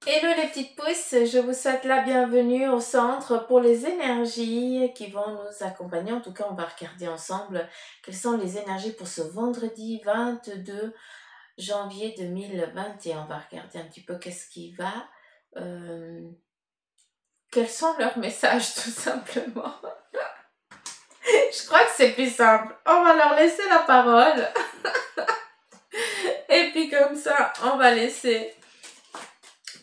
Hello les petites pousses, je vous souhaite la bienvenue au centre pour les énergies qui vont nous accompagner. En tout cas, on va regarder ensemble quelles sont les énergies pour ce vendredi 22 janvier 2021. On va regarder un petit peu qu'est-ce qui va, euh, quels sont leurs messages tout simplement. Je crois que c'est plus simple. On va leur laisser la parole et puis comme ça, on va laisser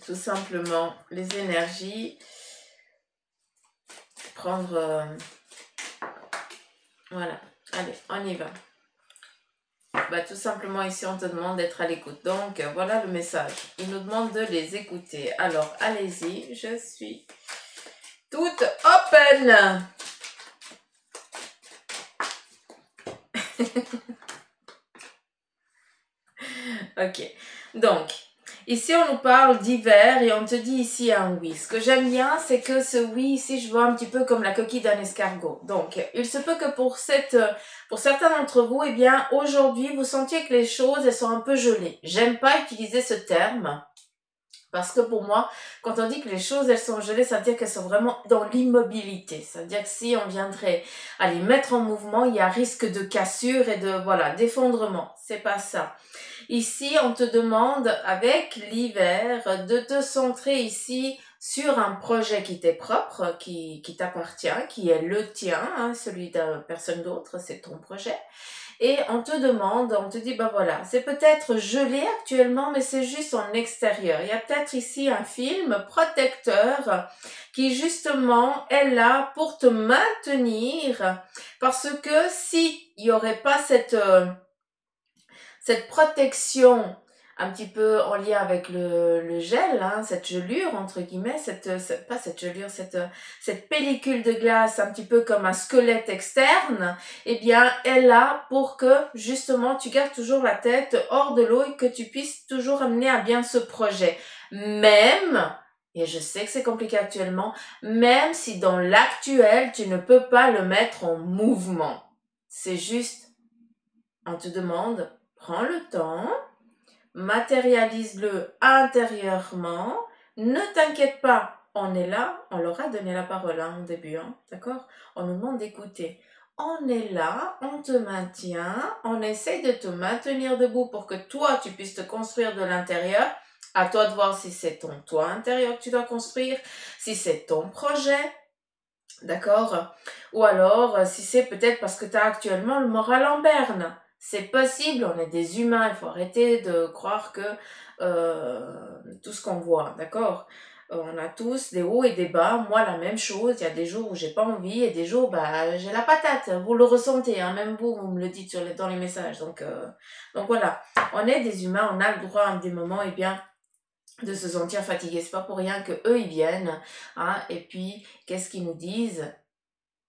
tout simplement les énergies prendre... voilà, allez, on y va. Bah, tout simplement ici on te demande d'être à l'écoute. Donc voilà le message. Il nous demande de les écouter. Alors allez-y, je suis toute open. Ok, donc ici on nous parle d'hiver et on te dit ici un oui. Ce que j'aime bien c'est que ce oui ici je vois un petit peu comme la coquille d'un escargot. Donc il se peut que pour certains d'entre vous, eh bien aujourd'hui vous sentiez que les choses elles sont un peu gelées. J'aime pas utiliser ce terme. Parce que pour moi, quand on dit que les choses, elles sont gelées, ça veut dire qu'elles sont vraiment dans l'immobilité. Ça veut dire que si on viendrait à les mettre en mouvement, il y a risque de cassure et de, voilà, d'effondrement. C'est pas ça. Ici, on te demande, avec l'hiver, de te centrer ici sur un projet qui t'est propre, qui t'appartient, qui est le tien, hein, celui de personne d'autre, c'est ton projet. Et on te demande, on te dit, ben voilà, c'est peut-être gelé actuellement, mais c'est juste en extérieur. Il y a peut-être ici un film protecteur qui justement est là pour te maintenir, parce que si il n'y aurait pas cette protection un petit peu en lien avec le gel, hein, cette gelure entre guillemets, pas cette gelure, cette pellicule de glace un petit peu comme un squelette externe, eh bien est là pour que justement tu gardes toujours la tête hors de l'eau et que tu puisses toujours amener à bien ce projet. Même, et je sais que c'est compliqué actuellement, même si dans l'actuel tu ne peux pas le mettre en mouvement. C'est juste, on te demande, prends le temps, matérialise-le intérieurement, ne t'inquiète pas, on est là, on leur a donné la parole au début, d'accord? On nous demande d'écouter. On est là, on te maintient, on essaye de te maintenir debout pour que toi, tu puisses te construire de l'intérieur. À toi de voir si c'est ton toit intérieur que tu dois construire, si c'est ton projet, d'accord? Ou alors, si c'est peut-être parce que tu as actuellement le moral en berne. C'est possible, on est des humains, il faut arrêter de croire que tout ce qu'on voit, d'accord? On a tous des hauts et des bas, moi la même chose, il y a des jours où j'ai pas envie et des jours, bah, j'ai la patate, vous le ressentez, hein, même vous me le dites dans les messages. Donc voilà, on est des humains, on a le droit à des moments, eh bien, de se sentir fatigué. C'est pas pour rien que eux ils viennent, hein, et puis qu'est-ce qu'ils nous disent?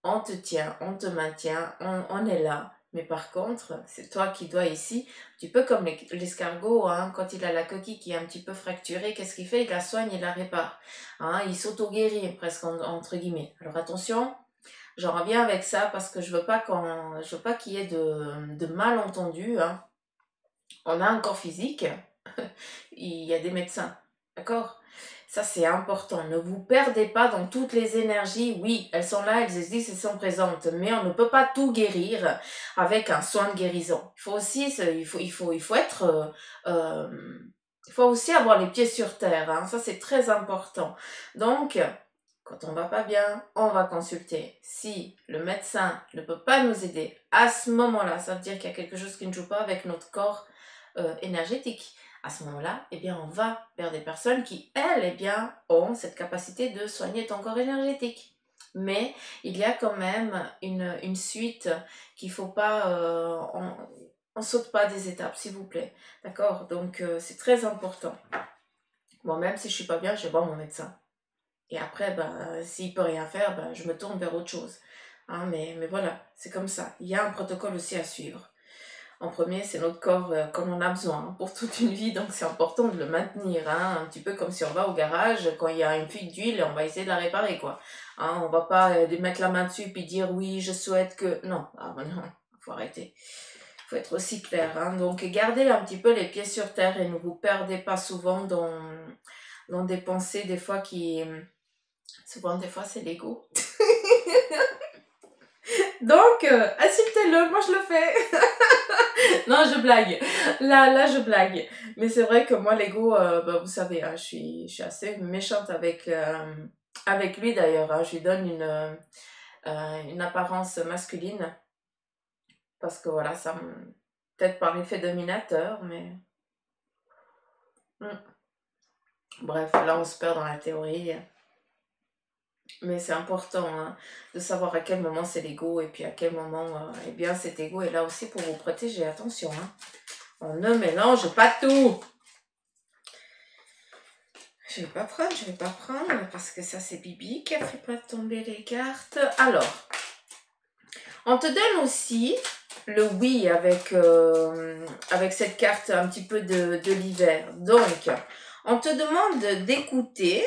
On te tient, on te maintient, on est là. Mais par contre, c'est toi qui dois ici, un petit peu comme l'escargot, hein, quand il a la coquille qui est un petit peu fracturée, qu'est-ce qu'il fait? Il la soigne, il la répare. Hein, il s'auto-guérit presque entre guillemets. Alors attention, j'en reviens avec ça parce que je veux pas qu'il y ait de malentendus. Hein. On a un corps physique, il y a des médecins, d'accord? Ça, c'est important. Ne vous perdez pas dans toutes les énergies. Oui, elles sont là, elles existent, elles sont présentes. Mais on ne peut pas tout guérir avec un soin de guérison. Il faut aussi, il faut être, il faut aussi avoir les pieds sur terre. Hein. Ça, c'est très important. Donc, quand on va pas bien, on va consulter. Si le médecin ne peut pas nous aider à ce moment-là, ça veut dire qu'il y a quelque chose qui ne joue pas avec notre corps énergétique. À ce moment-là, eh bien, on va vers des personnes qui, elles, eh bien, ont cette capacité de soigner ton corps énergétique. Mais il y a quand même une suite qu'il ne faut pas... on saute pas des étapes, s'il vous plaît. D'accord? Donc, c'est très important. Bon, même si je suis pas bien, je vais voir mon médecin. Et après, ben, s'il peut rien faire, ben, je me tourne vers autre chose. Hein, mais voilà, c'est comme ça. Il y a un protocole aussi à suivre. En premier, c'est notre corps comme on a besoin hein, pour toute une vie, donc c'est important de le maintenir. Hein, un petit peu comme si on va au garage, quand il y a une fuite d'huile, on va essayer de la réparer. Quoi. Hein, on va pas mettre la main dessus et dire oui, je souhaite que... Non, ah, ben non, faut arrêter. Faut être aussi clair. Hein. Donc gardez un petit peu les pieds sur terre et ne vous perdez pas souvent dans des pensées des fois qui... Souvent, des fois, c'est l'ego. Donc, insultez-le, moi je le fais. Non, je blague. Là, je blague. Mais c'est vrai que moi, l'ego, bah, vous savez, hein, je suis assez méchante avec lui d'ailleurs. Hein. Je lui donne une apparence masculine. Parce que voilà, ça me... Peut-être par effet dominateur, mais... Hmm. Bref, là, on se perd dans la théorie. Mais c'est important hein, de savoir à quel moment c'est l'ego et puis à quel moment, eh bien, cet ego est là aussi pour vous protéger. Attention, hein. On ne mélange pas tout. Je vais pas prendre parce que ça c'est Bibi qui a fait pas tomber les cartes. Alors, on te donne aussi le oui avec cette carte un petit peu de l'hiver. Donc, on te demande d'écouter.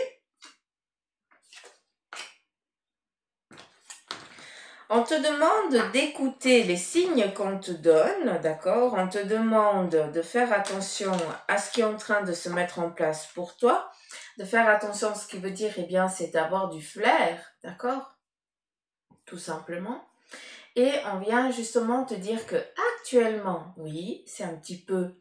On te demande d'écouter les signes qu'on te donne, d'accord? On te demande de faire attention à ce qui est en train de se mettre en place pour toi, de faire attention, ce qui veut dire, eh bien, c'est d'avoir du flair, d'accord? Tout simplement. Et on vient justement te dire que actuellement, oui, c'est un petit peu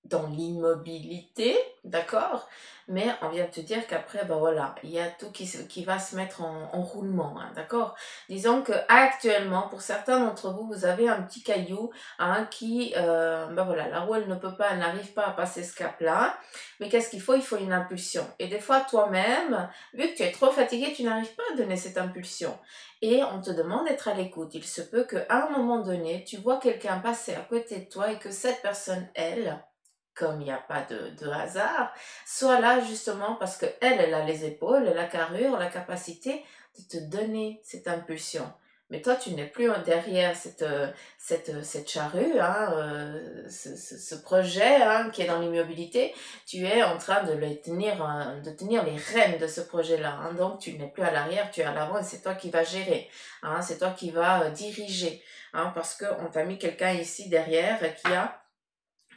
dans l'immobilité, d'accord? Mais on vient te dire qu'après, ben voilà, il y a tout qui va se mettre en roulement, hein, d'accord? Disons que actuellement, pour certains d'entre vous, vous avez un petit caillou hein, qui, ben voilà, la roue, elle ne peut pas, elle n'arrive pas à passer ce cap-là. Mais qu'est-ce qu'il faut? Il faut une impulsion. Et des fois, toi-même, vu que tu es trop fatigué, tu n'arrives pas à donner cette impulsion. Et on te demande d'être à l'écoute. Il se peut qu'à un moment donné, tu vois quelqu'un passer à côté de toi et que cette personne, elle, comme il n'y a pas de hasard, soit là justement parce qu'elle, elle a les épaules, la carrure, la capacité de te donner cette impulsion. Mais toi, tu n'es plus derrière cette charrue, hein, ce projet hein, qui est dans l'immobilité. Tu es en train de tenir les rênes de ce projet-là. Hein. Donc, tu n'es plus à l'arrière, tu es à l'avant et c'est toi qui vas gérer. Hein, c'est toi qui vas diriger. Hein, parce qu'on t'a mis quelqu'un ici derrière qui a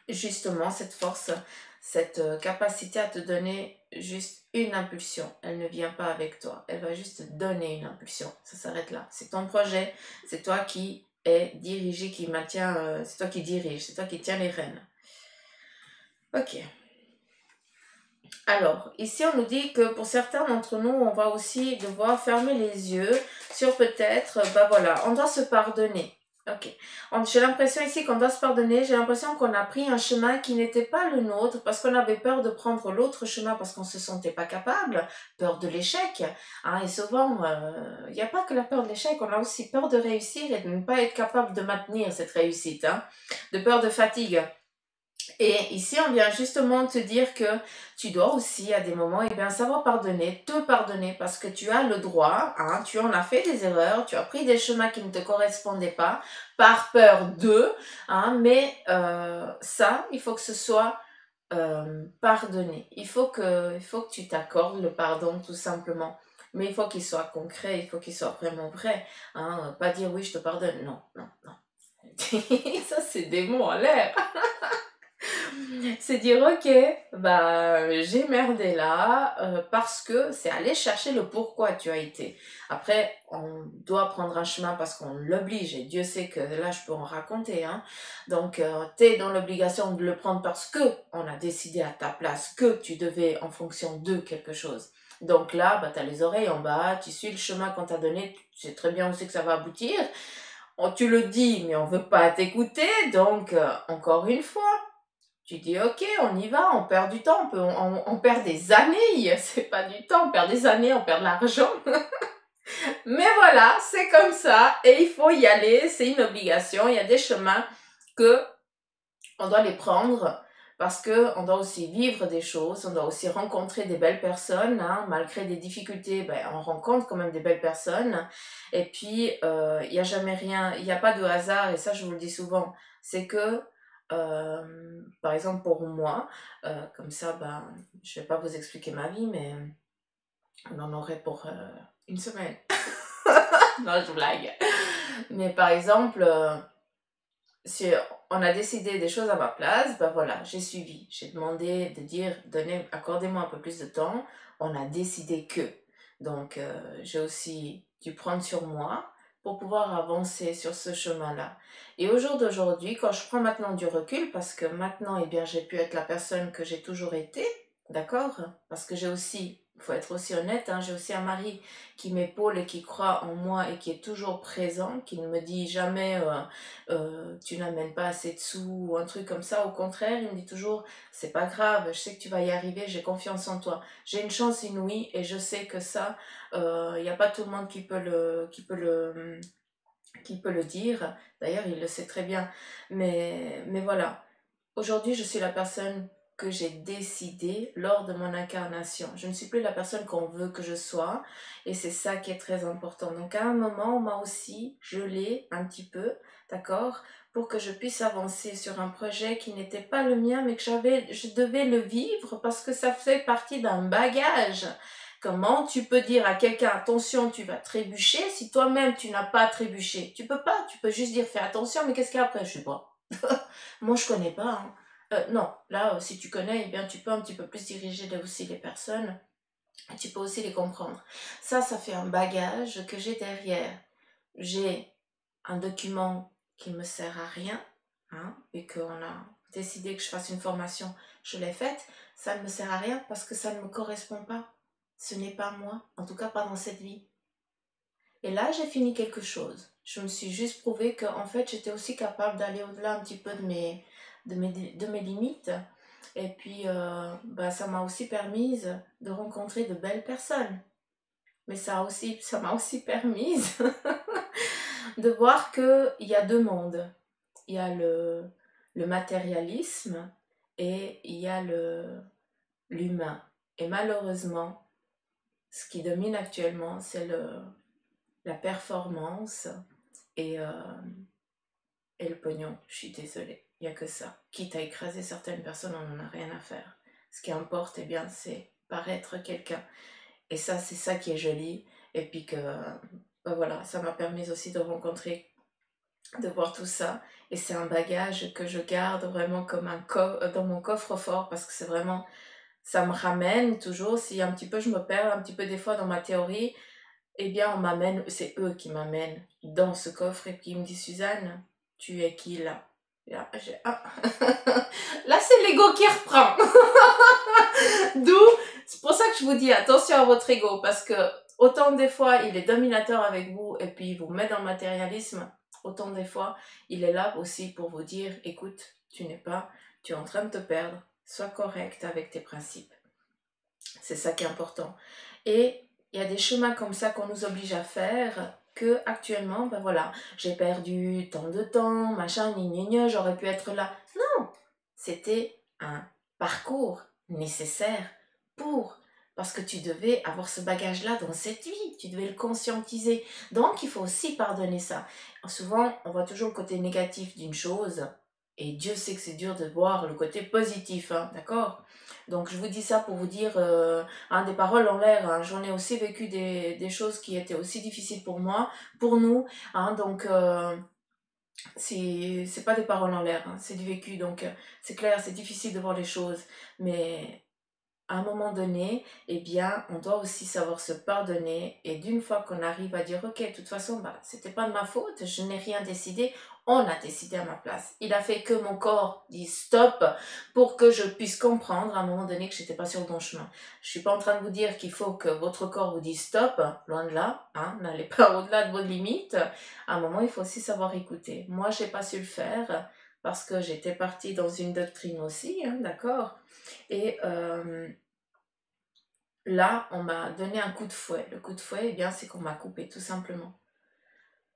justement cette force, cette capacité à te donner juste une impulsion. Elle ne vient pas avec toi. Elle va juste te donner une impulsion. Ça s'arrête là. C'est ton projet. C'est toi qui est dirigé, qui maintient. C'est toi qui dirige. C'est toi qui tiens les rênes. Ok. Alors, ici, on nous dit que pour certains d'entre nous, on va aussi devoir fermer les yeux sur peut-être, bah voilà, on doit se pardonner. Ok. J'ai l'impression ici qu'on doit se pardonner. J'ai l'impression qu'on a pris un chemin qui n'était pas le nôtre parce qu'on avait peur de prendre l'autre chemin parce qu'on se sentait pas capable, peur de l'échec. Hein, et souvent, il n'y a pas que la peur de l'échec, on a aussi peur de réussir et de ne pas être capable de maintenir cette réussite, hein, de peur de fatigue. Et ici, on vient justement te dire que tu dois aussi, à des moments, eh bien, savoir pardonner, te pardonner, parce que tu as le droit, hein, tu en as fait des erreurs, tu as pris des chemins qui ne te correspondaient pas, par peur d'eux, hein, mais ça, il faut que ce soit pardonné. Il faut que tu t'accordes le pardon, tout simplement. Mais il faut qu'il soit concret, il faut qu'il soit vraiment vrai. Hein, pas dire oui, je te pardonne. Non, non, non. Ça, c'est des mots en l'air. C'est dire ok, bah j'ai merdé là parce que c'est aller chercher le pourquoi tu as été. Après, on doit prendre un chemin parce qu'on l'oblige et Dieu sait que là je peux en raconter. Hein. Donc tu es dans l'obligation de le prendre parce que on a décidé à ta place que tu devais en fonction de quelque chose. Donc là, bah, tu as les oreilles en bas, tu suis le chemin qu'on t'a donné, tu sais très bien où c'est que ça va aboutir. Tu le dis, mais on veut pas t'écouter, donc encore une fois. Tu dis ok, on y va, on perd du temps, on perd des années, c'est pas du temps, on perd des années, on perd de l'argent. Mais voilà, c'est comme ça et il faut y aller, c'est une obligation. Il y a des chemins que on doit les prendre parce que on doit aussi vivre des choses, on doit aussi rencontrer des belles personnes. Hein. Malgré des difficultés, ben, on rencontre quand même des belles personnes. Et puis, il n'y a jamais rien, il n'y a pas de hasard et ça je vous le dis souvent, c'est que par exemple pour moi, comme ça, ben, je vais pas vous expliquer ma vie, mais on en aurait pour une semaine. Non, je blague. Mais par exemple, si on a décidé des choses à ma place, ben voilà, j'ai suivi. J'ai demandé de dire, donnez, accordez-moi un peu plus de temps. On a décidé que. Donc, j'ai aussi dû prendre sur moi pour pouvoir avancer sur ce chemin-là. Et au jour d'aujourd'hui, quand je prends maintenant du recul, parce que maintenant, eh bien, j'ai pu être la personne que j'ai toujours été, d'accord? Parce que j'ai aussi, il faut être aussi honnête, hein, j'ai aussi un mari qui m'épaule et qui croit en moi et qui est toujours présent, qui ne me dit jamais tu n'amènes pas assez de sous ou un truc comme ça. Au contraire, il me dit toujours c'est pas grave, je sais que tu vas y arriver, j'ai confiance en toi. J'ai une chance inouïe et je sais que ça, il n'y a pas tout le monde qui peut le dire. D'ailleurs, il le sait très bien. Mais voilà. Aujourd'hui, je suis la personne que j'ai décidé lors de mon incarnation. Je ne suis plus la personne qu'on veut que je sois et c'est ça qui est très important. Donc à un moment, on m'a aussi gelé un petit peu, d'accord, pour que je puisse avancer sur un projet qui n'était pas le mien mais que je devais le vivre parce que ça fait partie d'un bagage. Comment tu peux dire à quelqu'un attention, tu vas trébucher si toi-même tu n'as pas trébuché? Tu peux pas, tu peux juste dire fais attention, mais qu'est-ce qu'il y a après? Je sais pas. Moi je connais pas, hein. Non, là, si tu connais, eh bien, tu peux un petit peu plus diriger aussi les personnes et tu peux aussi les comprendre. Ça fait un bagage que j'ai derrière. J'ai un document qui me sert à rien, hein, et qu'on a décidé que je fasse une formation, je l'ai faite. Ça ne me sert à rien parce que ça ne me correspond pas. Ce n'est pas moi, en tout cas pas dans cette vie. Et là, j'ai fini quelque chose. Je me suis juste prouvé que en fait, j'étais aussi capable d'aller au-delà un petit peu de mes limites. Et puis, bah, ça m'a aussi permis de rencontrer de belles personnes. Mais ça m'a aussi permis de voir qu'il y a deux mondes. Il y a le matérialisme et il y a l'humain. Et malheureusement, ce qui domine actuellement, c'est la performance et, euh, et le pognon. Je suis désolée, il n'y a que ça. Quitte à écraser certaines personnes, on n'en a rien à faire. Ce qui importe, eh bien, c'est paraître quelqu'un. Et ça, c'est ça qui est joli. Et puis que, ben voilà, ça m'a permis aussi de rencontrer, de voir tout ça. Et c'est un bagage que je garde vraiment comme dans mon coffre-fort parce que c'est vraiment, ça me ramène toujours. Si un petit peu je me perds, un petit peu des fois dans ma théorie, eh bien, on m'amène, c'est eux qui m'amènent dans ce coffre et puis ils me disent Suzanne, tu es qui là? Là, là c'est l'ego qui reprend. D'où, c'est pour ça que je vous dis attention à votre ego parce que autant des fois il est dominateur avec vous et puis il vous met dans le matérialisme, autant des fois il est là aussi pour vous dire écoute, tu es en train de te perdre, sois correct avec tes principes. C'est ça qui est important. Et il y a des chemins comme ça qu'on nous oblige à faire que actuellement, ben voilà, j'ai perdu tant de temps, machin, gna, j'aurais pu être là. Non, c'était un parcours nécessaire pour, parce que tu devais avoir ce bagage-là dans cette vie, tu devais le conscientiser. Donc, il faut aussi pardonner ça. Souvent, on voit toujours le côté négatif d'une chose, et Dieu sait que c'est dur de voir le côté positif, hein, d'accord? Donc, je vous dis ça pour vous dire hein, des paroles en l'air. Hein. J'en ai aussi vécu des choses qui étaient aussi difficiles pour moi, pour nous. Hein, donc, c'est pas des paroles en l'air, hein, c'est du vécu. Donc, c'est clair, c'est difficile de voir les choses. Mais à un moment donné, eh bien, on doit aussi savoir se pardonner. Et d'une fois qu'on arrive à dire, ok, de toute façon, bah, c'était pas de ma faute, je n'ai rien décidé, on a décidé à ma place. Il a fait que mon corps dise stop pour que je puisse comprendre à un moment donné que j'étais pas sur le bon chemin. Je suis pas en train de vous dire qu'il faut que votre corps vous dise stop, loin de là, hein, n'allez pas au-delà de vos limites. À un moment, il faut aussi savoir écouter. Moi, j'ai pas su le faire parce que j'étais partie dans une doctrine aussi, hein, d'accord? Et là, on m'a donné un coup de fouet. Le coup de fouet, eh bien, c'est qu'on m'a coupé, tout simplement.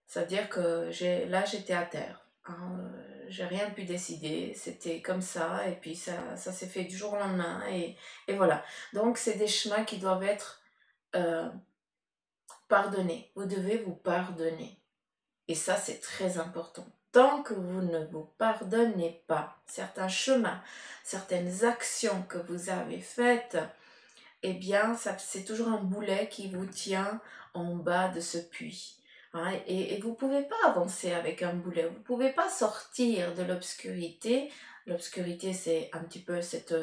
C'est-à-dire que là, j'étais à terre. Hein, j'ai rien pu décider. C'était comme ça. Et puis, ça s'est fait du jour au lendemain. Et voilà. Donc, c'est des chemins qui doivent être euh, pardonnés. Vous devez vous pardonner. Et ça, c'est très important. Tant que vous ne vous pardonnez pas certains chemins, certaines actions que vous avez faites, eh bien, c'est toujours un boulet qui vous tient en bas de ce puits. hein, et vous ne pouvez pas avancer avec un boulet, vous ne pouvez pas sortir de l'obscurité. L'obscurité, c'est un petit peu cette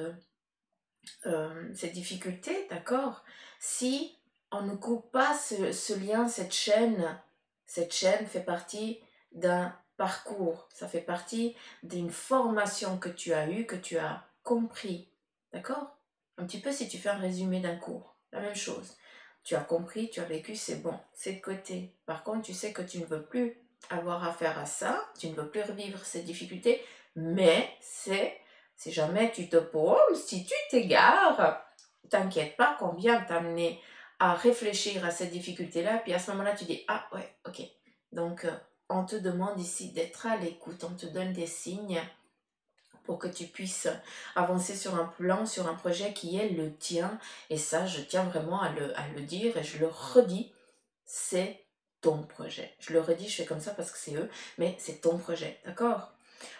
difficulté, d'accord? Si on ne coupe pas ce lien, cette chaîne fait partie d'un parcours, ça fait partie d'une formation que tu as eue, que tu as compris, d'accord? Un petit peu si tu fais un résumé d'un cours, la même chose. Tu as compris, tu as vécu, c'est bon, c'est de côté. Par contre, tu sais que tu ne veux plus avoir affaire à ça, tu ne veux plus revivre ces difficultés, mais c'est si jamais tu te paumes, si tu t'égares, t'inquiète pas qu'on vient t'amener à réfléchir à cette difficulté-là, puis à ce moment-là, tu dis, ah ouais, ok. Donc, on te demande ici d'être à l'écoute, on te donne des signes pour que tu puisses avancer sur un plan, sur un projet qui est le tien. Et ça, je tiens vraiment à le dire et je le redis, c'est ton projet. Je le redis, je fais comme ça parce que c'est eux, mais c'est ton projet, d'accord?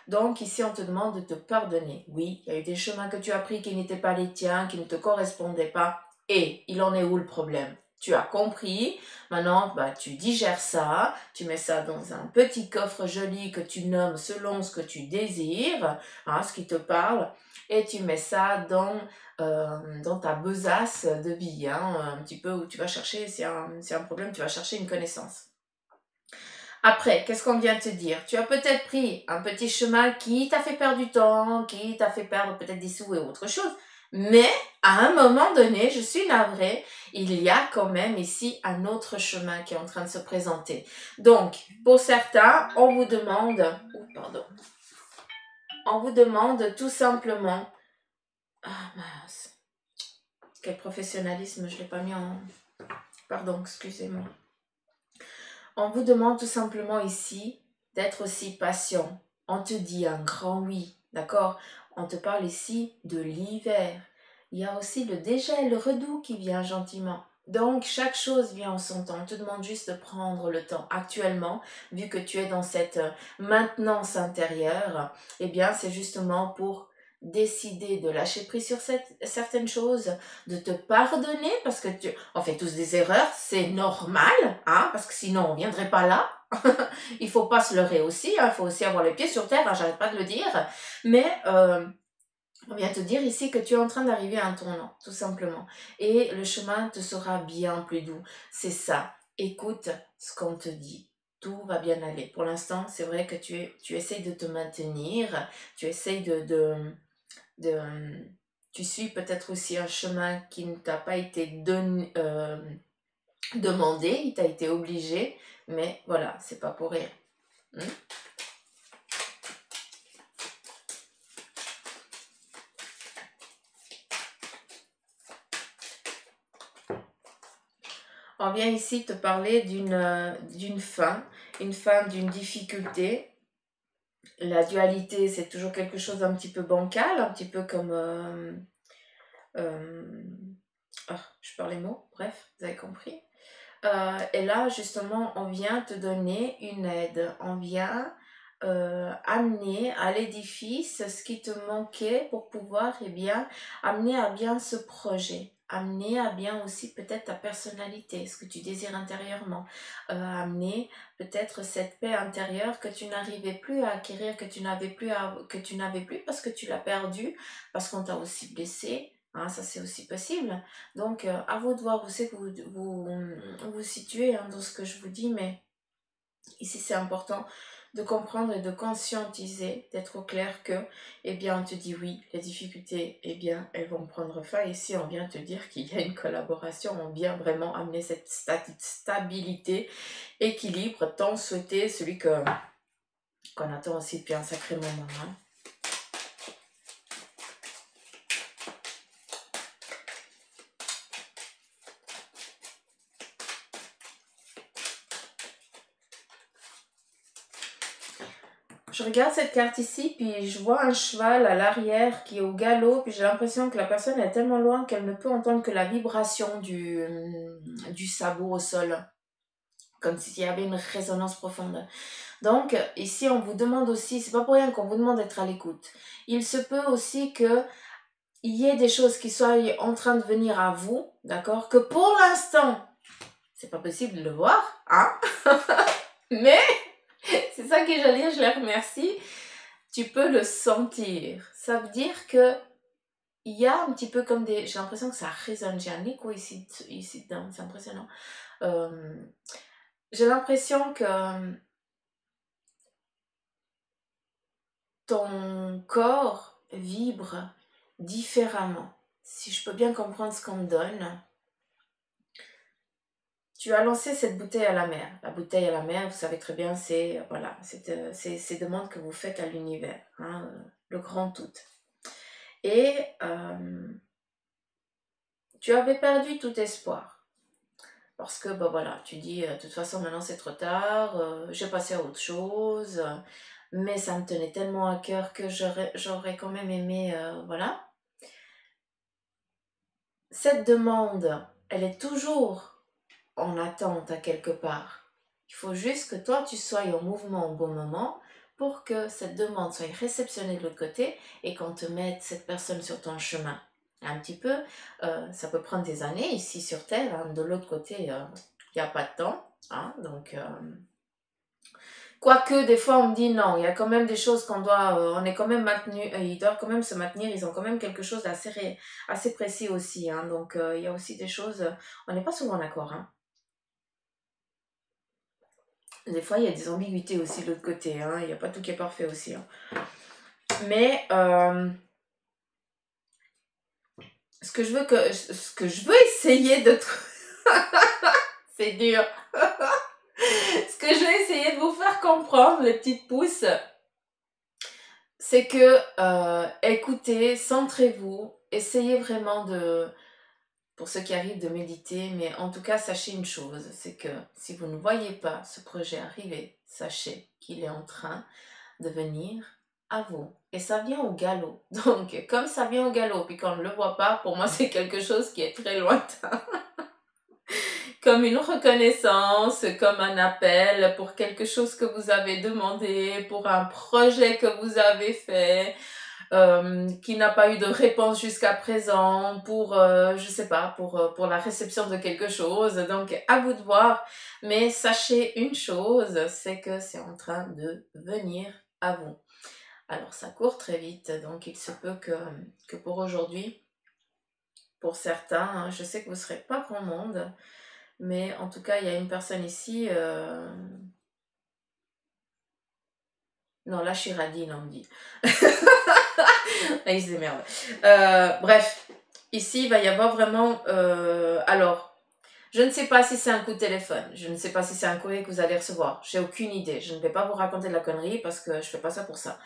Donc ici, on te demande de te pardonner. Oui, il y a eu des chemins que tu as pris qui n'étaient pas les tiens, qui ne te correspondaient pas. Et il en est où le problème? Tu as compris. Maintenant, bah, tu digères ça. Tu mets ça dans un petit coffre joli que tu nommes selon ce que tu désires, hein, ce qui te parle. Et tu mets ça dans ta besace de vie, hein, un petit peu où tu vas chercher, s'il y a un problème, tu vas chercher une connaissance. Après, qu'est-ce qu'on vient de te dire? Tu as peut-être pris un petit chemin qui t'a fait perdre du temps, qui t'a fait perdre peut-être des sous et autre chose, mais à un moment donné, je suis navrée, il y a quand même ici un autre chemin qui est en train de se présenter. Donc, pour certains, on vous demande, on vous demande tout simplement, ah mince, quel professionnalisme, je l'ai pas mis en, pardon, excusez-moi. On vous demande tout simplement ici d'être aussi patient. On te dit un grand oui, d'accord? On te parle ici de l'hiver. Il y a aussi le dégel, le redoux qui vient gentiment. Donc, chaque chose vient en son temps. On te demande juste de prendre le temps. Actuellement, vu que tu es dans cette maintenance intérieure, eh bien, c'est justement pour décider de lâcher prise sur certaines choses, de te pardonner parce que on fait tous des erreurs, c'est normal, hein, parce que sinon on ne viendrait pas là. Il faut pas se leurrer aussi, il faut aussi avoir les pieds sur terre, hein, j'arrête pas de le dire, mais on vient te dire ici que tu es en train d'arriver à un tournant, tout simplement, et le chemin te sera bien plus doux. C'est ça, écoute ce qu'on te dit. Tout va bien aller. Pour l'instant, c'est vrai que tu essayes de te maintenir, tu essayes de tu suis peut-être aussi un chemin qui ne t'a pas été demandé, il t'a été obligé, mais voilà, c'est pas pour rien. On vient ici te parler d'une fin, une fin d'une difficulté. La dualité, c'est toujours quelque chose d'un petit peu bancal, un petit peu comme... je perds les mots, bref, vous avez compris. Et là, justement, on vient te donner une aide. On vient amener à l'édifice ce qui te manquait pour pouvoir, eh bien, amener à bien ce projet. Amener à bien aussi peut-être ta personnalité, ce que tu désires intérieurement. Amener peut-être cette paix intérieure que tu n'arrivais plus à acquérir, que tu n'avais plus parce que tu l'as perdue, parce qu'on t'a aussi blessé. Hein, ça, c'est aussi possible. Donc, à vous de voir, vous savez que vous situez hein, dans ce que je vous dis, mais ici, c'est important de comprendre et de conscientiser, d'être au clair que, eh bien, on te dit oui, les difficultés, eh bien, elles vont prendre fin. Ici, on vient te dire qu'il y a une collaboration, on vient vraiment amener cette stabilité, équilibre, tant souhaité, celui qu'on attend aussi depuis un sacré moment. Hein. Je regarde cette carte ici, puis je vois un cheval à l'arrière qui est au galop, puis j'ai l'impression que la personne est tellement loin qu'elle ne peut entendre que la vibration du sabot au sol, comme s'il y avait une résonance profonde. Donc, ici, on vous demande aussi, c'est pas pour rien qu'on vous demande d'être à l'écoute. Il se peut aussi que il y ait des choses qui soient en train de venir à vous, d'accord, que pour l'instant, C'est pas possible de le voir, hein. Mais c'est ça que j'allais dire, je les remercie. Tu peux le sentir. Ça veut dire que il y a un petit peu comme des... J'ai l'impression que ça résonne. J'ai un écho ici dedans. C'est impressionnant. J'ai l'impression que ton corps vibre différemment. Si je peux bien comprendre ce qu'on me donne, tu as lancé cette bouteille à la mer. La bouteille à la mer, vous savez très bien, c'est voilà, ces demandes que vous faites à l'univers, hein, le grand tout. Et tu avais perdu tout espoir. Parce que, bah voilà, tu dis, de toute façon, maintenant c'est trop tard, j'ai passé à autre chose, mais ça me tenait tellement à cœur que j'aurais quand même aimé, voilà. Cette demande, elle est toujours en attente à quelque part. Il faut juste que toi, tu sois en mouvement au bon moment pour que cette demande soit réceptionnée de l'autre côté et qu'on te mette cette personne sur ton chemin. Un petit peu, ça peut prendre des années ici sur Terre, hein. De l'autre côté, il n'y a pas de temps, hein, donc... Quoique, des fois, on me dit non, il y a quand même des choses qu'on doit, on est quand même maintenu, ils doivent quand même se maintenir, ils ont quand même quelque chose d'assez assez précis aussi, hein, donc il y a aussi des choses, on n'est pas souvent d'accord, hein. Des fois, il y a des ambiguïtés aussi de l'autre côté, hein, il n'y a pas tout qui est parfait aussi, hein. Mais ce que je veux essayer de... C'est dur. Ce que je vais essayer de vous faire comprendre, les petites pousses, c'est que écoutez, centrez-vous, essayez vraiment de, pour ceux qui arrivent, de méditer, mais en tout cas, sachez une chose, c'est que si vous ne voyez pas ce projet arriver, sachez qu'il est en train de venir à vous. Et ça vient au galop. Donc, comme ça vient au galop, puis qu'on ne le voit pas, pour moi, c'est quelque chose qui est très lointain. Comme une reconnaissance, comme un appel pour quelque chose que vous avez demandé, pour un projet que vous avez fait, qui n'a pas eu de réponse jusqu'à présent, pour, je sais pas, pour la réception de quelque chose. Donc, à vous de voir. Mais sachez une chose, c'est que c'est en train de venir à vous. Alors, ça court très vite, donc il se peut que pour aujourd'hui, pour certains, hein, je sais que vous ne serez pas grand monde, mais en tout cas, il y a une personne ici. Non, là, je suis radine, on me dit. Là, il se démerde. Bref, ici, il va y avoir vraiment. Alors, je ne sais pas si c'est un coup de téléphone. Je ne sais pas si c'est un courrier que vous allez recevoir. J'ai aucune idée. Je ne vais pas vous raconter de la connerie parce que je fais pas ça pour ça.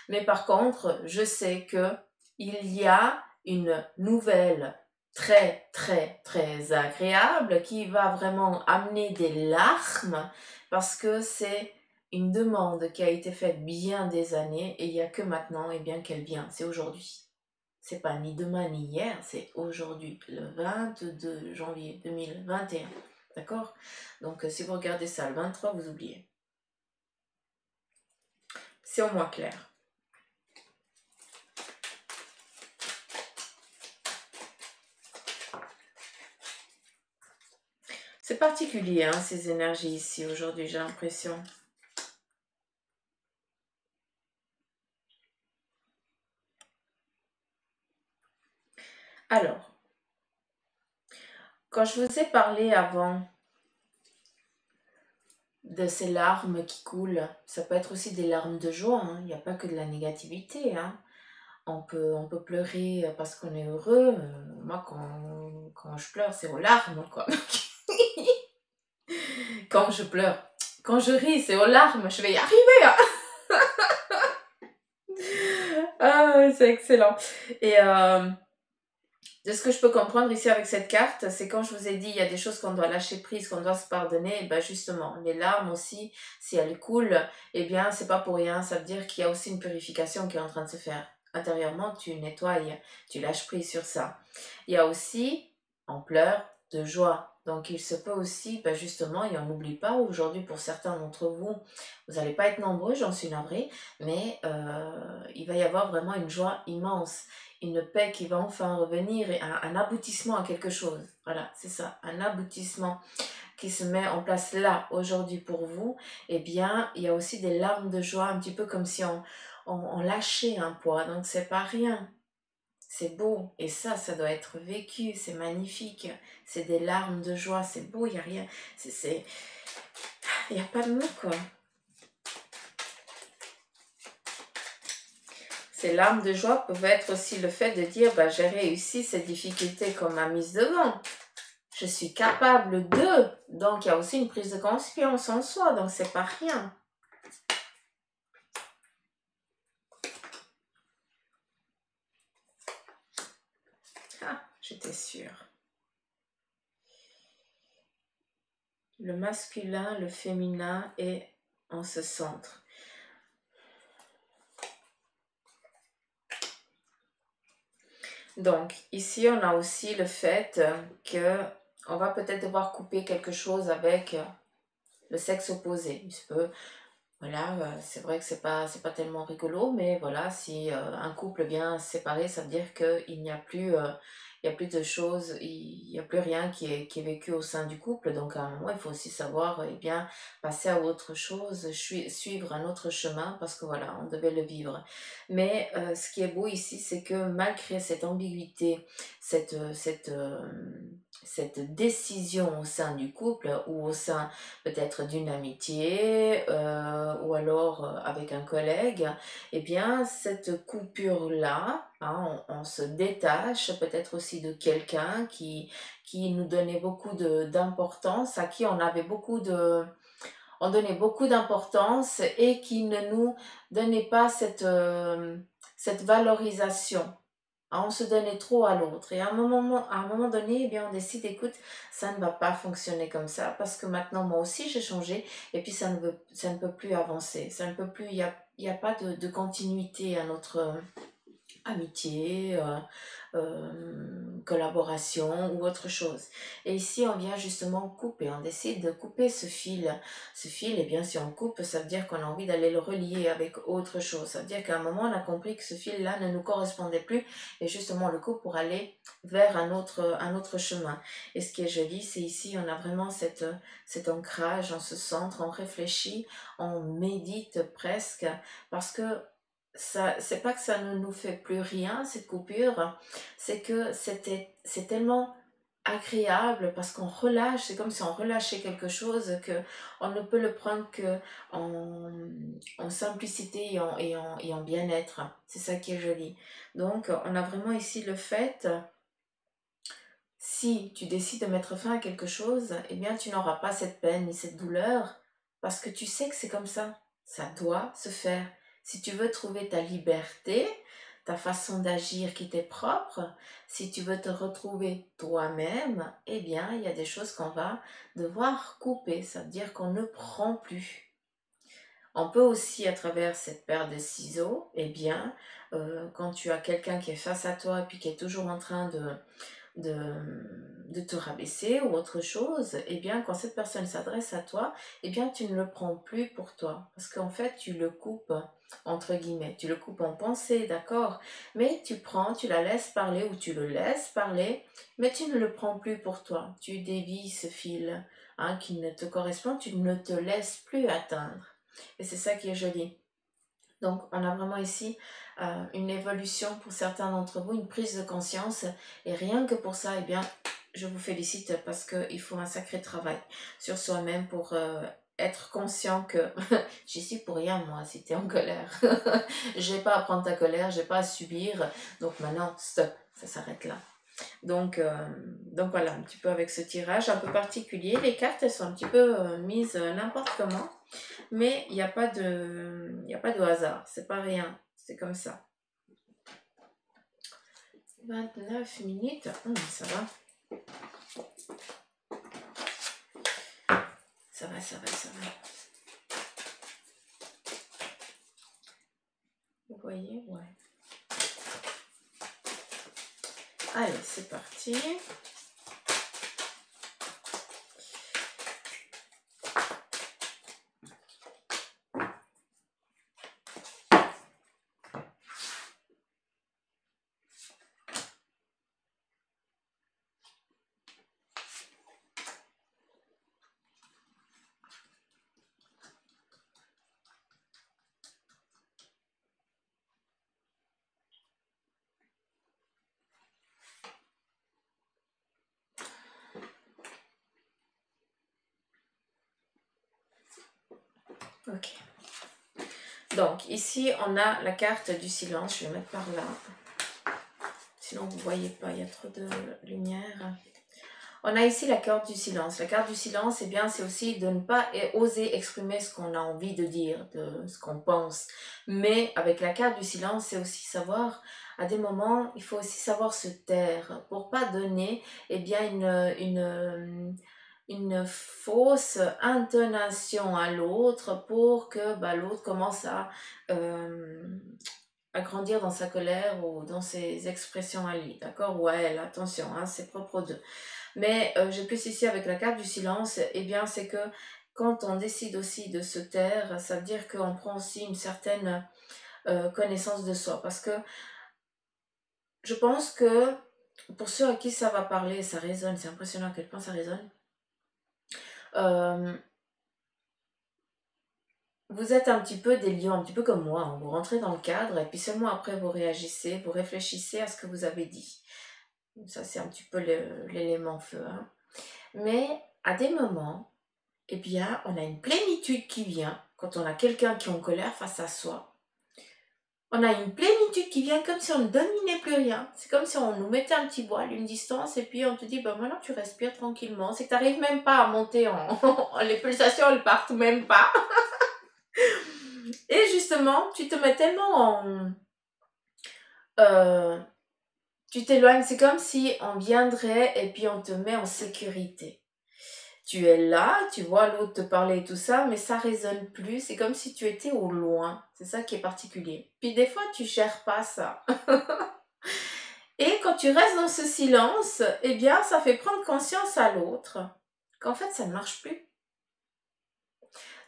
Mais par contre, je sais que il y a une nouvelle très très très agréable qui va vraiment amener des larmes parce que c'est une demande qui a été faite bien des années et il n'y a que maintenant et bien qu'elle vient, c'est aujourd'hui. C'est pas ni demain ni hier, c'est aujourd'hui, le 22 janvier 2021. D'accord? Donc si vous regardez ça le 23, vous oubliez. C'est au moins clair. C'est particulier, hein, ces énergies ici aujourd'hui, j'ai l'impression. Alors, quand je vous ai parlé avant de ces larmes qui coulent, ça peut être aussi des larmes de joie, hein. Il n'y a pas que de la négativité, hein. On peut pleurer parce qu'on est heureux. Moi, quand je pleure, c'est aux larmes, quoi. Quand je pleure. Quand je ris, c'est aux larmes. Je vais y arriver, hein. Ah, c'est excellent. Et de ce que je peux comprendre ici avec cette carte, c'est quand je vous ai dit il y a des choses qu'on doit lâcher prise, qu'on doit se pardonner, et ben justement, les larmes aussi, si elles coulent, eh bien c'est pas pour rien, ça veut dire qu'il y a aussi une purification qui est en train de se faire. Intérieurement, tu nettoies, tu lâches prise sur ça. Il y a aussi, en pleurs, de joie. Donc il se peut aussi, ben justement, et on n'oublie pas, aujourd'hui pour certains d'entre vous, vous n'allez pas être nombreux, j'en suis navrée, mais il va y avoir vraiment une joie immense, une paix qui va enfin revenir et un aboutissement à quelque chose. Voilà, c'est ça, un aboutissement qui se met en place là, aujourd'hui pour vous, eh bien, il y a aussi des larmes de joie, un petit peu comme si on lâchait un poids. Donc, c'est pas rien. C'est beau. Et ça doit être vécu. C'est magnifique. C'est des larmes de joie. C'est beau. Il n'y a rien. Il n'y a pas de mots, quoi. Ces larmes de joie peuvent être aussi le fait de dire, bah, j'ai réussi cette difficulté qu'on m'a mise devant. Je suis capable de. Donc, il y a aussi une prise de conscience en soi. Donc, c'est pas rien. Ah, j'étais sûre. Le masculin, le féminin est en ce centre. Donc, ici, on a aussi le fait que on va peut-être devoir couper quelque chose avec le sexe opposé. Voilà, c'est vrai que c'est pas tellement rigolo, mais voilà, si un couple vient se séparer, ça veut dire qu'il n'y a plus, il y a plus de choses, il n'y a plus rien qui est vécu au sein du couple. Donc à un moment, il faut aussi savoir, eh bien, passer à autre chose, suivre un autre chemin, parce que voilà, on devait le vivre. Mais ce qui est beau ici, c'est que malgré cette ambiguïté, cette décision au sein du couple ou au sein peut-être d'une amitié ou alors avec un collègue, eh bien cette coupure-là, hein, on se détache peut-être aussi de quelqu'un qui nous donnait beaucoup d'importance, à qui on donnait beaucoup d'importance et qui ne nous donnait pas cette valorisation. On se donnait trop à l'autre. Et à un moment donné, eh bien, on décide, écoute, ça ne va pas fonctionner comme ça parce que maintenant, moi aussi, j'ai changé et puis ça ne peut plus avancer. Ça ne peut plus, il y a pas de continuité à notre amitié, collaboration ou autre chose. Et ici, on vient justement couper, on décide de couper ce fil. Ce fil, et bien si on coupe, ça veut dire qu'on a envie d'aller le relier avec autre chose. Ça veut dire qu'à un moment, on a compris que ce fil-là ne nous correspondait plus et justement, on le coupe pour aller vers un autre chemin. Et ce qui est joli, c'est ici, on a vraiment cet ancrage, on se centre, on réfléchit, on médite presque parce que ça, c'est pas que ça ne nous fait plus rien, cette coupure, c'est que c'est tellement agréable parce qu'on relâche, c'est comme si on relâchait quelque chose que on ne peut le prendre que en simplicité et en bien-être. C'est ça qui est joli. Donc, on a vraiment ici le fait, si tu décides de mettre fin à quelque chose, eh bien, tu n'auras pas cette peine ni cette douleur parce que tu sais que c'est comme ça. Ça doit se faire. Si tu veux trouver ta liberté, ta façon d'agir qui t'est propre, si tu veux te retrouver toi-même, eh bien, il y a des choses qu'on va devoir couper. Ça veut dire qu'on ne prend plus. On peut aussi, à travers cette paire de ciseaux, eh bien, quand tu as quelqu'un qui est face à toi et puis qui est toujours en train de te rabaisser ou autre chose, eh bien, quand cette personne s'adresse à toi, eh bien, tu ne le prends plus pour toi. Parce qu'en fait, tu le coupes, entre guillemets. Tu le coupes en pensée, d'accord? Mais tu la laisses parler ou tu le laisses parler, mais tu ne le prends plus pour toi. Tu dévies ce fil qui ne te correspond, tu ne te laisses plus atteindre. Et c'est ça qui est joli. Donc, on a vraiment ici une évolution pour certains d'entre vous, une prise de conscience. Et rien que pour ça, eh bien, je vous félicite parce qu'il faut un sacré travail sur soi-même pour être conscient que j'y suis pour rien, moi, si tu es en colère. Je n'ai pas à prendre ta colère, je n'ai pas à subir. Donc maintenant, stop, ça s'arrête là. Donc voilà, un petit peu avec ce tirage un peu particulier. Les cartes, elles sont un petit peu mises n'importe comment. Mais il n'y a pas de hasard, c'est pas rien, c'est comme ça. 29 minutes, ça va. Ça va, ça va, ça va. Vous voyez, ouais. Allez, c'est parti. Ok. Donc, ici, on a la carte du silence. Je vais mettre par là. Sinon, vous ne voyez pas, il y a trop de lumière. On a ici la carte du silence. La carte du silence, eh bien, c'est aussi de ne pas oser exprimer ce qu'on a envie de dire, de ce qu'on pense. Mais avec la carte du silence, c'est aussi savoir, à des moments, il faut aussi savoir se taire pour pas donner, eh bien, une fausse intonation à l'autre pour que bah, l'autre commence euh, à grandir dans sa colère ou dans ses expressions à lui, d'accord? Ou à elle, attention, hein, c'est propre aux deux. Mais j'ai plus ici avec la carte du silence, eh bien c'est que quand on décide aussi de se taire, ça veut dire qu'on prend aussi une certaine connaissance de soi. Parce que je pense que pour ceux à qui ça va parler, ça résonne, c'est impressionnant à quel point ça résonne. Euh, Vous êtes un petit peu des lions, un petit peu comme moi, hein. Vous rentrez dans le cadre et puis seulement après vous réagissez, vous réfléchissez à ce que vous avez dit. Ça c'est un petit peu l'élément feu, hein. Mais à des moments, eh bien, on a une plénitude qui vient quand on a quelqu'un qui est en colère face à soi. On a une plénitude qui vient comme si on ne dominait plus rien. C'est comme si on nous mettait un petit voile, une distance, et puis on te dit, ben maintenant tu respires tranquillement. C'est que tu n'arrives même pas à monter les pulsations, elles partent même pas. Et justement, tu te mets tellement en... euh, tu t'éloignes, c'est comme si on viendrait et puis on te met en sécurité. Tu es là, tu vois l'autre te parler et tout ça, mais ça résonne plus. C'est comme si tu étais au loin. C'est ça qui est particulier. Puis des fois, tu cherches pas ça. Et quand tu restes dans ce silence, eh bien, ça fait prendre conscience à l'autre qu'en fait, ça ne marche plus.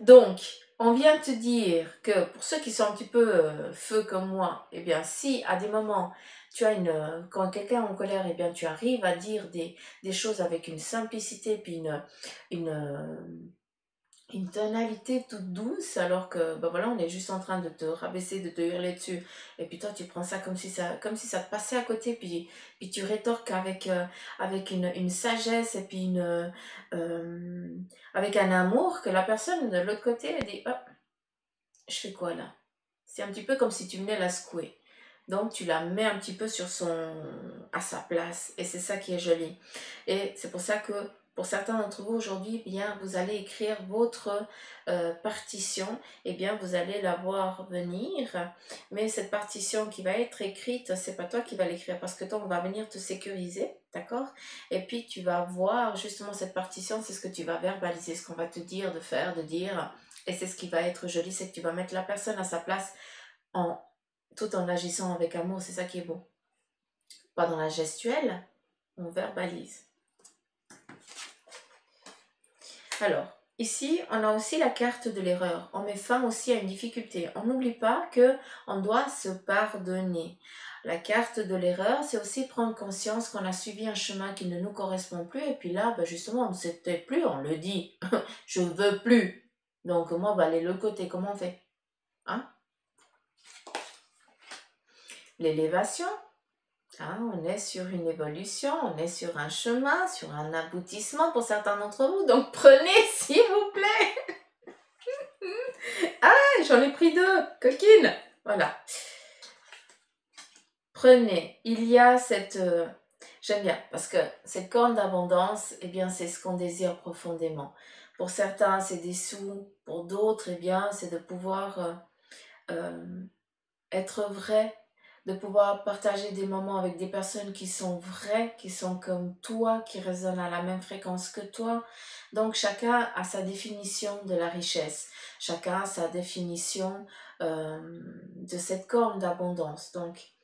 Donc, on vient te dire que pour ceux qui sont un petit peu feu comme moi, eh bien, si à des moments, tu as quand quelqu'un est en colère, eh bien, tu arrives à dire des choses avec une simplicité, puis une, une tonalité toute douce, alors que ben voilà, on est juste en train de te rabaisser, de te hurler dessus, et puis toi tu prends ça comme si ça te passait à côté, puis tu rétorques avec une sagesse, et puis avec un amour que la personne de l'autre côté elle dit oh, je fais quoi là? C'est un petit peu comme si tu venais la secouer. Donc tu la mets un petit peu à sa place, et c'est ça qui est joli. Et c'est pour ça que pour certains d'entre vous aujourd'hui, eh bien vous allez écrire votre partition, et bien vous allez la voir venir, mais cette partition qui va être écrite, c'est pas toi qui vas l'écrire parce que toi on va venir te sécuriser, d'accord? Et puis tu vas voir justement cette partition, c'est ce que tu vas verbaliser, ce qu'on va te dire de faire, de dire. Et c'est ce qui va être joli, c'est que tu vas mettre la personne à sa place en, tout en agissant avec amour. C'est ça qui est beau. Pas dans la gestuelle, on verbalise. Alors, ici, on a aussi la carte de l'erreur. On met fin aussi à une difficulté. On n'oublie pas que on doit se pardonner. La carte de l'erreur, c'est aussi prendre conscience qu'on a suivi un chemin qui ne nous correspond plus. Et puis là, ben justement, on ne sait plus, on le dit. Je veux plus. Donc, moi, on va aller de l'autre côté. Comment on fait? Hein? L'élévation. Hein, on est sur une évolution, on est sur un chemin, sur un aboutissement pour certains d'entre vous. Donc prenez, s'il vous plaît. Ah, j'en ai pris deux, coquine. Voilà. Prenez. Il y a cette... j'aime bien, parce que cette corne d'abondance, eh bien, c'est ce qu'on désire profondément. Pour certains, c'est des sous. Pour d'autres, eh bien, c'est de pouvoir être vrai, de pouvoir partager des moments avec des personnes qui sont vraies, qui sont comme toi, qui résonnent à la même fréquence que toi. Donc chacun a sa définition de la richesse, chacun a sa définition de cette corne d'abondance. Donc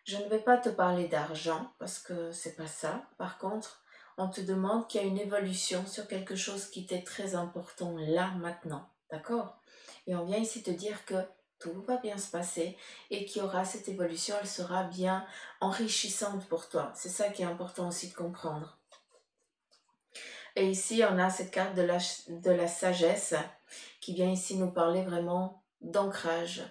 je ne vais pas te parler d'argent parce que c'est pas ça. Par contre, on te demande qu'il y a une évolution sur quelque chose qui t'est très important là, maintenant. D'accord? Et on vient ici te dire que tout va bien se passer et qu'il y aura cette évolution, elle sera bien enrichissante pour toi. C'est ça qui est important aussi de comprendre. Et ici, on a cette carte de la sagesse qui vient ici nous parler vraiment d'ancrage.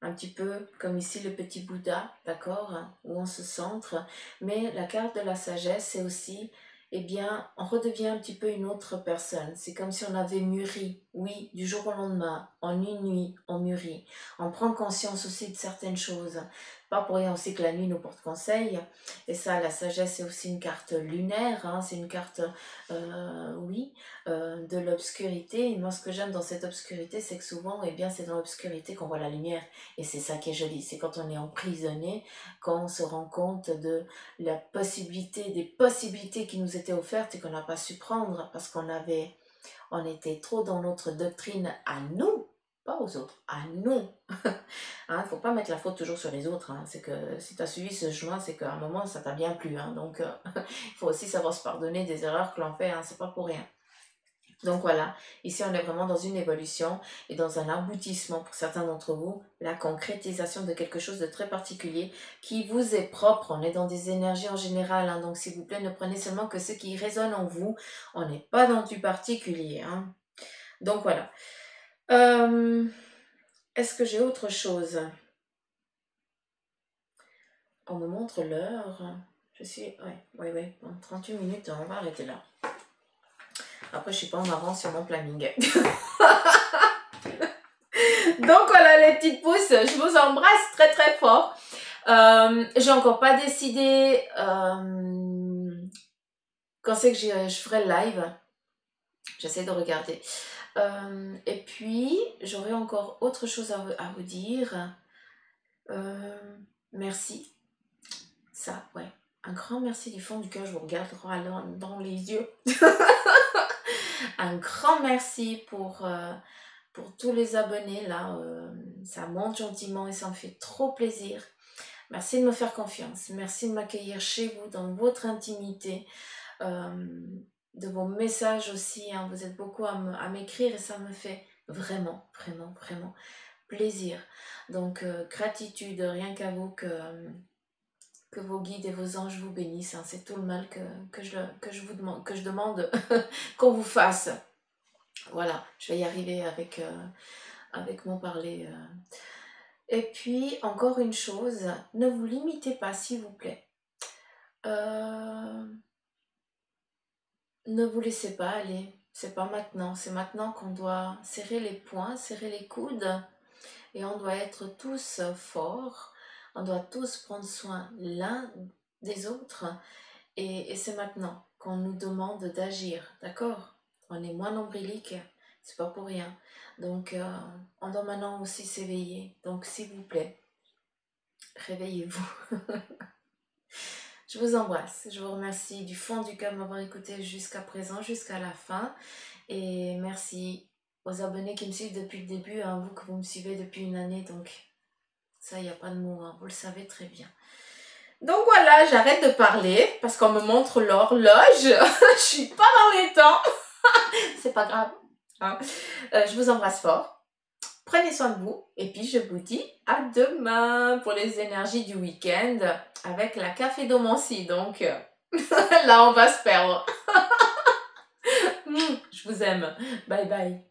Un petit peu comme ici le petit Bouddha, d'accord, où on se centre. Mais la carte de la sagesse, c'est aussi eh bien, on redevient un petit peu une autre personne. C'est comme si on avait mûri. Oui, du jour au lendemain, en une nuit, on mûrit. On prend conscience aussi de certaines choses. Pas pour rien aussi que la nuit nous porte conseil. Et ça, la sagesse, c'est aussi une carte lunaire. Hein. C'est une carte, oui, de l'obscurité. Et moi, ce que j'aime dans cette obscurité, c'est que souvent, eh bien, c'est dans l'obscurité qu'on voit la lumière. Et c'est ça qui est joli. C'est quand on est emprisonné, quand on se rend compte de la possibilité, des possibilités qui nous étaient offertes et qu'on n'a pas su prendre parce on était trop dans notre doctrine à nous, pas aux autres, à nous. Il ne faut pas mettre la faute toujours sur les autres. Hein. C'est que si tu as suivi ce chemin, c'est qu'à un moment, ça t'a bien plu. Hein. Donc, il faut aussi savoir se pardonner des erreurs que l'on fait. Hein. C'est pas pour rien. Donc voilà, ici on est vraiment dans une évolution et dans un aboutissement pour certains d'entre vous, la concrétisation de quelque chose de très particulier qui vous est propre. On est dans des énergies en général, hein, donc s'il vous plaît, ne prenez seulement que ce qui résonne en vous. On n'est pas dans du particulier. Hein. Donc voilà. Est-ce que j'ai autre chose? On me montre l'heure. Je suis... Oui, 38 minutes, on va arrêter là. Après, je suis pas en avance sur mon planning. Donc voilà les petites pousses, je vous embrasse très très fort. J'ai encore pas décidé quand c'est que je ferai le live. J'essaie de regarder. Et puis, j'aurai encore autre chose à vous dire. Merci. Ça, ouais. Un grand merci du fond du cœur. Je vous regarde droit dans les yeux. Un grand merci pour tous les abonnés. Là, ça monte gentiment et ça me fait trop plaisir. Merci de me faire confiance. Merci de m'accueillir chez vous, dans votre intimité. De vos messages aussi. Hein. Vous êtes beaucoup à m'écrire et ça me fait vraiment, vraiment, vraiment plaisir. Donc, gratitude, rien qu'à vous, que vos guides et vos anges vous bénissent. Hein. C'est tout le mal que je demande qu'on vous fasse. Voilà, je vais y arriver avec mon parler. Et puis, encore une chose, ne vous limitez pas, s'il vous plaît. Ne vous laissez pas aller. C'est pas maintenant. C'est maintenant qu'on doit serrer les poings, serrer les coudes. Et on doit être tous forts. On doit tous prendre soin l'un des autres. Et c'est maintenant qu'on nous demande d'agir. D'accord? On est moins nombrilique. C'est pas pour rien. Donc, on doit maintenant aussi s'éveiller. Donc, s'il vous plaît, réveillez-vous. Je vous embrasse. Je vous remercie du fond du cœur de m'avoir écouté jusqu'à présent, jusqu'à la fin. Et merci aux abonnés qui me suivent depuis le début, à vous que vous me suivez depuis une année. Donc, ça, il n'y a pas de mots. Hein, vous le savez très bien. Donc voilà, j'arrête de parler parce qu'on me montre l'horloge. Je suis pas dans les temps. C'est pas grave. Hein. Je vous embrasse fort. Prenez soin de vous et puis je vous dis à demain pour les énergies du week-end avec la cafédomancie. Donc là, on va se perdre. Je vous aime. Bye bye.